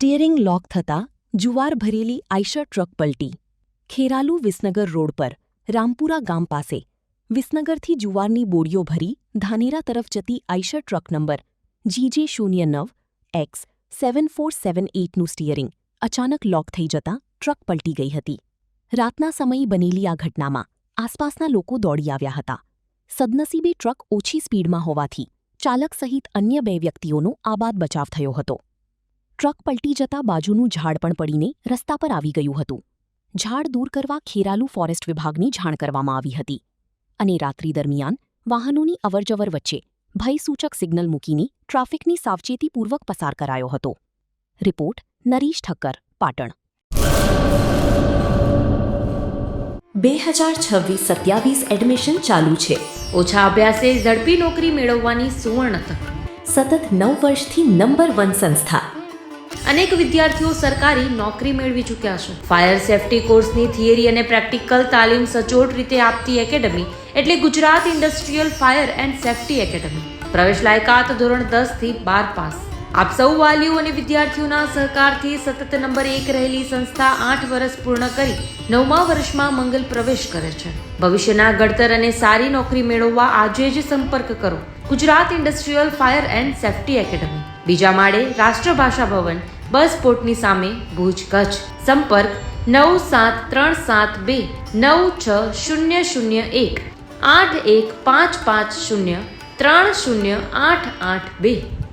Steering લોક થતાં જુવાર ભરેલી આઈશર ટ્રક પલટી. ખેરાલુ વિસનગર રોડ પર રામપુરા ગામ પાસે વિસનગરથી જુવારની બોરીઓ ભરી ધાનેરા તરફ જતી આઈશર ટ્રક નંબર GJ09X7478નું સ્ટીયરિંગ અચાનક લોક થઈ જતાં ટ્રક પલટી ગઈ હતી. રાતના સમયે બનેલી આ ઘટનામાં આસપાસના લોકો દોડી આવ્યા હતા. સદનસીબે ટ્રક ઓછી સ્પીડમાં હોવાથી ચાલક સહિત અન્ય 2 વ્યક્તિઓનો આબાદ બચાવ થયો હતો. ટ્રક પલટી જતાં બાજુનું ઝાડ પણ પડીને રસ્તા પર આવી ગયું હતું. ઝાડ દૂર કરવા ખેરાલુ ફોરેસ્ટ વિભાગની જાણ કરવામાં આવી હતી અને રાત્રિ દરમિયાન વાહનોની અવરજવર વચ્ચે ભયસૂચક સિગ્નલ મૂકીને ટ્રાફિકની સાવચેતીપૂર્વક પસાર કરાયો હતો. રિપોર્ટ નરીશ ઠક્કર, પાટણ. 2026-27 એડમિશન ચાલુ છે. ઓછા અભ્યાસે ઝડપી નોકરી મેળવવાની સુવર્ણ તક. સતત 9 વર્ષથી નંબર 1 સંસ્થા. અનેક વિદ્યાર્થીઓ સરકારી નોકરી મેળવી ચૂક્યા છે. ફાયર સેફટી કોર્સની થિયરી અને પ્રેક્ટિકલ તાલીમ સચોટ રીતે આપતી એકેડમી એટલે Gujarat industrial fire and safety academy. પ્રવેશ લાયકાત ધોરણ 10 થી 12 પાસ. આપ સૌ વાલીઓ અને વિદ્યાર્થીઓના સહકારથી સતત નંબર 1 રહેલી સંસ્થા 8 વર્ષ પૂર્ણ કરી 9મા વર્ષમાં મંગલ પ્રવેશ કરે છે. ભવિષ્યના ઘડતર અને સારી નોકરી મેળવવા આજે જ સંપર્ક કરો Gujarat industrial fire and safety academy, બીજા માળે રાષ્ટ્રભાષા ભવન, બસ પોર્ટની સામે, ભુજ, કચ્છ. સંપર્ક 9737296001 8155030882.